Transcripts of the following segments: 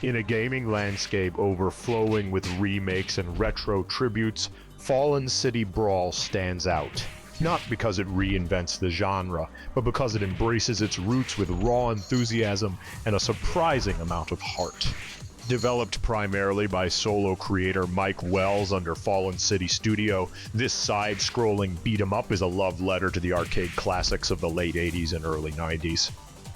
In a gaming landscape overflowing with remakes and retro tributes, Fallen City Brawl stands out. Not because it reinvents the genre, but because it embraces its roots with raw enthusiasm and a surprising amount of heart. Developed primarily by solo creator Mike Wells under Fallen City Studio, this side-scrolling beat-em-up is a love letter to the arcade classics of the late 80s and early 90s.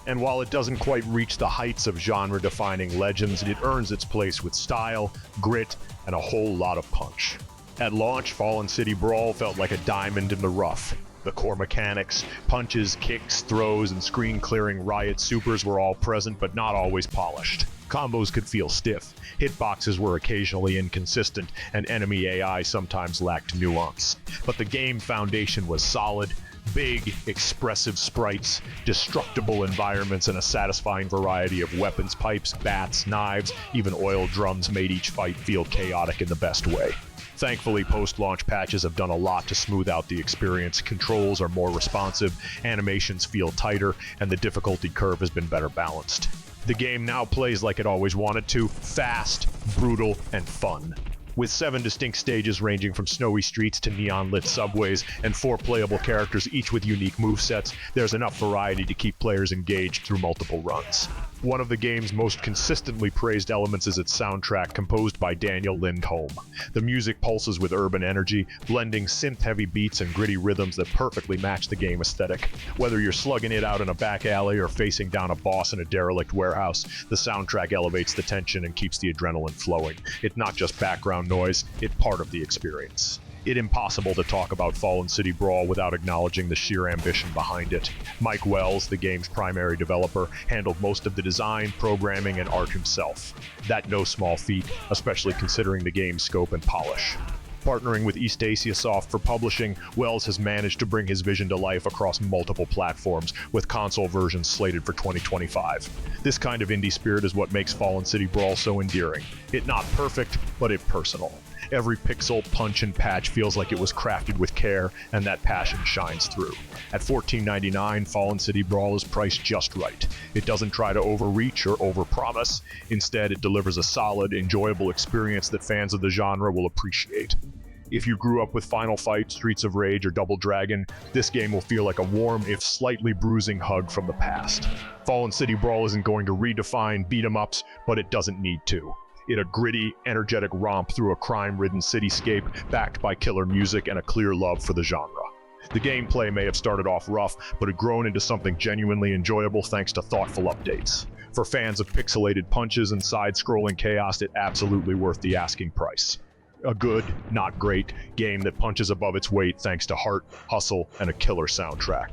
And while it doesn't quite reach the heights of genre-defining legends, it earns its place with style, grit, and a whole lot of punch. At launch, Fallen City Brawl felt like a diamond in the rough. The core mechanics, punches, kicks, throws, and screen-clearing riot supers were all present but not always polished. Combos could feel stiff, hitboxes were occasionally inconsistent, and enemy AI sometimes lacked nuance. But the game foundation was solid. Big, expressive sprites, destructible environments, and a satisfying variety of weapons, pipes, bats, knives, even oil drums made each fight feel chaotic in the best way. Thankfully, post-launch patches have done a lot to smooth out the experience. Controls are more responsive, animations feel tighter, and the difficulty curve has been better balanced. The game now plays like it always wanted to: fast, brutal, and fun. With 7 distinct stages ranging from snowy streets to neon-lit subways, and 4 playable characters each with unique movesets, there's enough variety to keep players engaged through multiple runs. One of the game's most consistently praised elements is its soundtrack, composed by Daniel Lindholm. The music pulses with urban energy, blending synth-heavy beats and gritty rhythms that perfectly match the game aesthetic. Whether you're slugging it out in a back alley or facing down a boss in a derelict warehouse, the soundtrack elevates the tension and keeps the adrenaline flowing. It's not just background noise, it's part of the experience. It's impossible to talk about Fallen City Brawl without acknowledging the sheer ambition behind it. Mike Wells, the game's primary developer, handled most of the design, programming, and art himself. That no small feat, especially considering the game's scope and polish. Partnering with East Asia Soft for publishing, Wells has managed to bring his vision to life across multiple platforms, with console versions slated for 2025. This kind of indie spirit is what makes Fallen City Brawl so endearing. It's not perfect, but it's personal. Every pixel, punch, and patch feels like it was crafted with care, and that passion shines through. At $14.99, Fallen City Brawl is priced just right. It doesn't try to overreach or overpromise. Instead, it delivers a solid, enjoyable experience that fans of the genre will appreciate. If you grew up with Final Fight, Streets of Rage, or Double Dragon, this game will feel like a warm, if slightly bruising hug from the past. Fallen City Brawl isn't going to redefine beat-em-ups, but it doesn't need to. It's a gritty, energetic romp through a crime-ridden cityscape, backed by killer music and a clear love for the genre. The gameplay may have started off rough, but had grown into something genuinely enjoyable thanks to thoughtful updates. For fans of pixelated punches and side-scrolling chaos, it's absolutely worth the asking price. A good, not great, game that punches above its weight thanks to heart, hustle, and a killer soundtrack.